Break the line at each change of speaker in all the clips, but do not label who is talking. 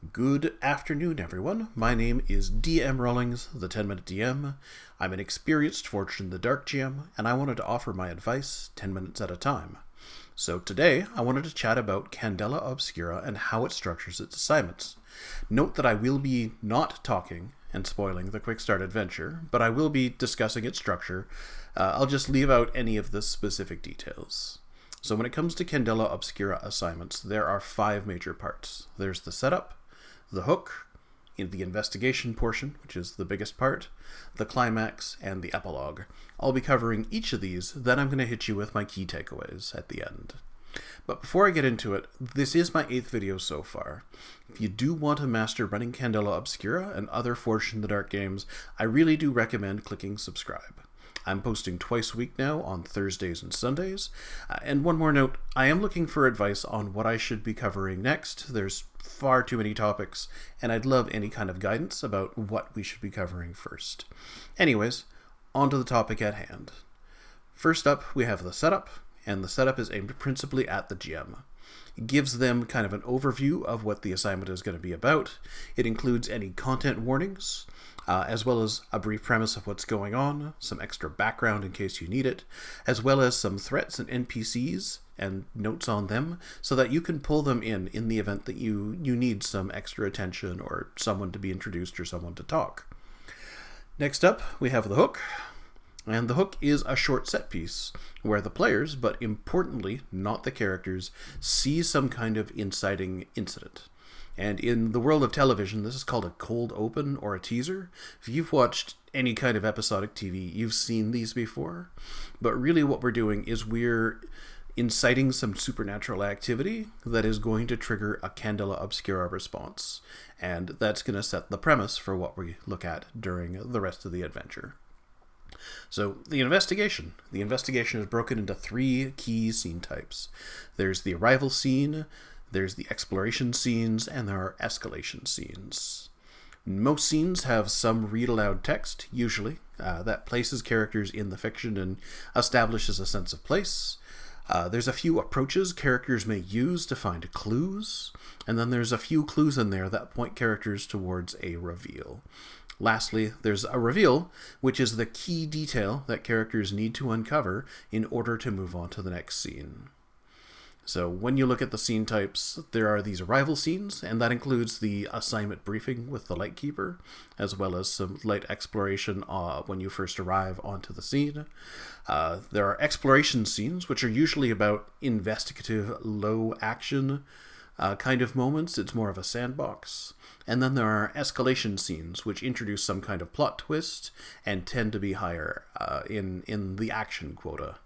Good afternoon, everyone. My name is DM Rawlings, the 10-Minute DM. I'm an experienced Fortune in the Dark GM, and I wanted to offer my advice 10 minutes at a time. So today, I wanted to chat about Candela Obscura and how it structures its assignments. Note that I will be not talking and spoiling the Quickstart adventure, but I will be discussing its structure. I'll just leave out any of the specific details. So when it comes to Candela Obscura assignments, there are 5 major parts. There's the setup, the hook, the investigation portion, which is the biggest part, the climax, and the epilogue. I'll be covering each of these, then I'm going to hit you with my key takeaways at the end. But before I get into it, this is my 8th video so far. If you do want to master running Candela Obscura and other Fortune in the Dark games, I really do recommend clicking subscribe. I'm posting twice a week now on Thursdays and Sundays. And one more note, I am looking for advice on what I should be covering next. There's far too many topics, and I'd love any kind of guidance about what we should be covering first. Anyways, on to the topic at hand. First up, we have the setup, and the setup is aimed principally at the GM. It gives them kind of an overview of what the assignment is going to be about. It includes any content warnings, as well as a brief premise of what's going on, some extra background in case you need it, as well as some threats and NPCs and notes on them so that you can pull them in the event that you need some extra attention or someone to be introduced or someone to talk. Next up, we have the hook. And the hook is a short set piece where the players, but importantly not the characters, see some kind of inciting incident. And in the world of television, this is called a cold open or a teaser. If you've watched any kind of episodic TV, you've seen these before. But really what we're doing is we're inciting some supernatural activity that is going to trigger a Candela Obscura response. And that's going to set the premise for what we look at during the rest of the adventure. So, the investigation. The investigation is broken into 3 key scene types. There's the arrival scene, there's the exploration scenes, and there are escalation scenes. Most scenes have some read-aloud text, usually, that places characters in the fiction and establishes a sense of place. There's a few approaches characters may use to find clues, and then there's a few clues in there that point characters towards a reveal. Lastly, there's a reveal, which is the key detail that characters need to uncover in order to move on to the next scene. So when you look at the scene types, there are these arrival scenes, and that includes the assignment briefing with the Lightkeeper, as well as some light exploration when you first arrive onto the scene. There are exploration scenes, which are usually about investigative, low-action kind of moments. It's more of a sandbox. And then there are escalation scenes, which introduce some kind of plot twist and tend to be higher in the action quota.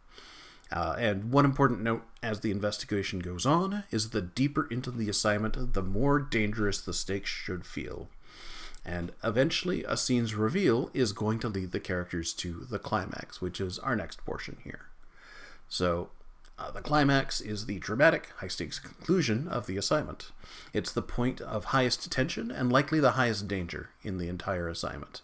And one important note as the investigation goes on is the deeper into the assignment, the more dangerous the stakes should feel. And eventually, a scene's reveal is going to lead the characters to the climax, which is our next portion here. So, the climax is the dramatic, high-stakes conclusion of the assignment. It's the point of highest tension and likely the highest danger in the entire assignment.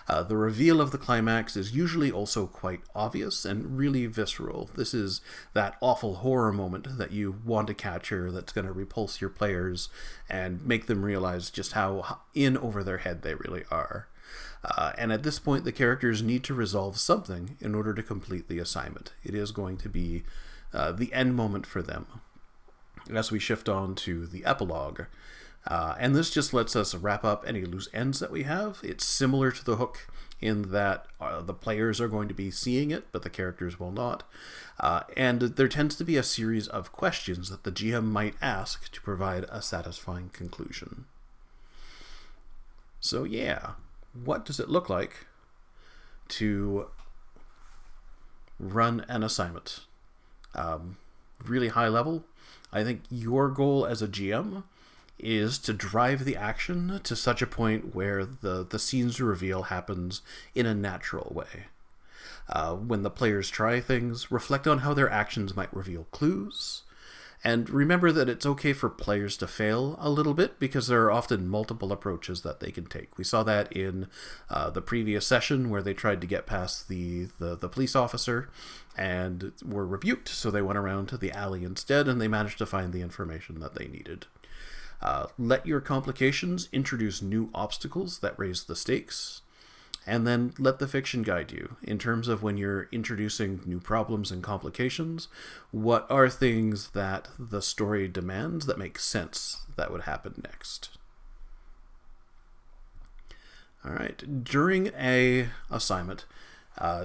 The reveal of the climax is usually also quite obvious and really visceral. This is that awful horror moment that you want to capture that's going to repulse your players and make them realize just how in over their head they really are. And at this point, the characters need to resolve something in order to complete the assignment. It is going to be the end moment for them. As we shift on to the epilogue, and this just lets us wrap up any loose ends that we have. It's similar to the hook in that the players are going to be seeing it, but the characters will not. And there tends to be a series of questions that the GM might ask to provide a satisfying conclusion. So yeah, what does it look like to run an assignment? Really high level, I think your goal as a GM is to drive the action to such a point where the scene's reveal happens in a natural way. When the players try things, reflect on how their actions might reveal clues, and remember that it's okay for players to fail a little bit because there are often multiple approaches that they can take. We saw that in the previous session where they tried to get past the police officer and were rebuked, so they went around to the alley instead and they managed to find the information that they needed. Let your complications introduce new obstacles that raise the stakes, and then let the fiction guide you in terms of when you're introducing new problems and complications. What are things that the story demands that make sense that would happen next? All right, during a assignment,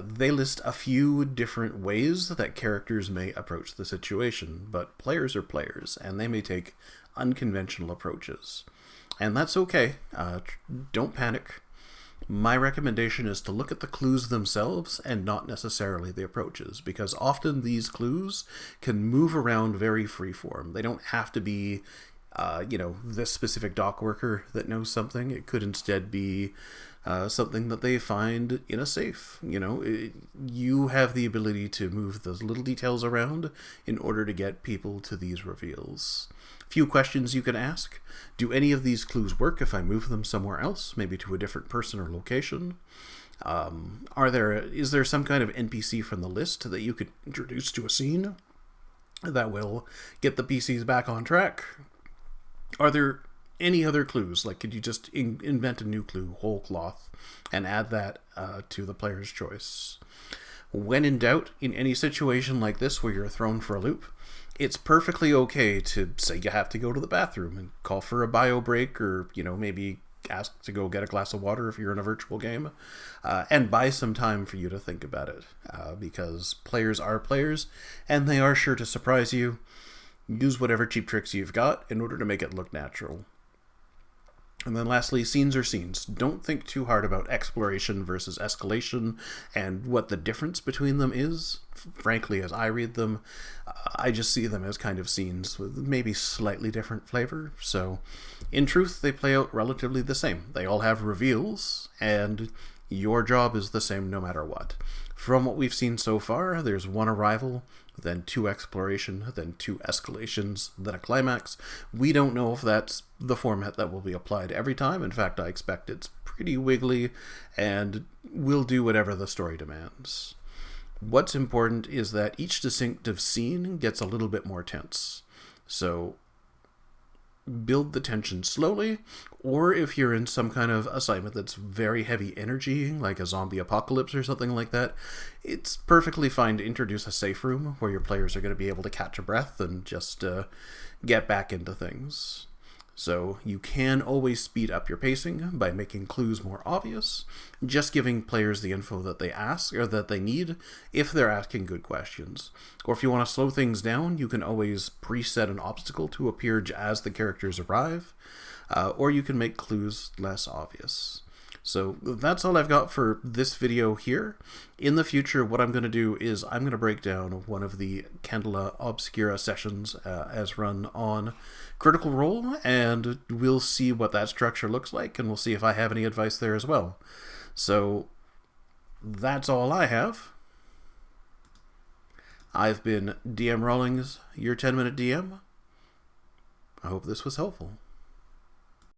they list a few different ways that characters may approach the situation, but players are players, and they may take unconventional approaches. And that's okay. Don't panic. My recommendation is to look at the clues themselves and not necessarily the approaches, because often these clues can move around very freeform. They don't have to be this specific dock worker that knows something. It could instead be something that they find in a safe. You have the ability to move those little details around in order to get people to these reveals. Few questions you can ask. Do any of these clues work if I move them somewhere else, maybe to a different person or location? Is there some kind of NPC from the list that you could introduce to a scene that will get the PCs back on track? Are there any other clues? Like, could you just invent a new clue, whole cloth, and add that to the player's choice? When in doubt, in any situation like this where you're thrown for a loop, it's perfectly okay to say you have to go to the bathroom and call for a bio break, or maybe ask to go get a glass of water if you're in a virtual game, and buy some time for you to think about it, because players are players and they are sure to surprise you. Use whatever cheap tricks you've got in order to make it look natural. And then lastly, scenes are scenes. Don't think too hard about exploration versus escalation and what the difference between them is. Frankly, as I read them, I just see them as kind of scenes with maybe slightly different flavor. So, in truth, they play out relatively the same. They all have reveals, and your job is the same no matter what. From what we've seen so far, there's one arrival, then 2 exploration, then 2 escalations, then a climax. We don't know if that's the format that will be applied every time. In fact, I expect it's pretty wiggly and will do whatever the story demands. What's important is that each distinctive scene gets a little bit more tense. So build the tension slowly, or if you're in some kind of assignment that's very heavy energy, like a zombie apocalypse or something like that, it's perfectly fine to introduce a safe room where your players are going to be able to catch a breath and just get back into things. So you can always speed up your pacing by making clues more obvious, just giving players the info that they ask or that they need if they're asking good questions. Or if you want to slow things down, you can always preset an obstacle to appear as the characters arrive, or you can make clues less obvious. So that's all I've got for this video here. In the future, what I'm going to do is I'm going to break down one of the Candela Obscura sessions as run on Critical Role, and we'll see what that structure looks like, and we'll see if I have any advice there as well. So that's all I have. I've been DM Rawlings, your 10-minute DM. I hope this was helpful.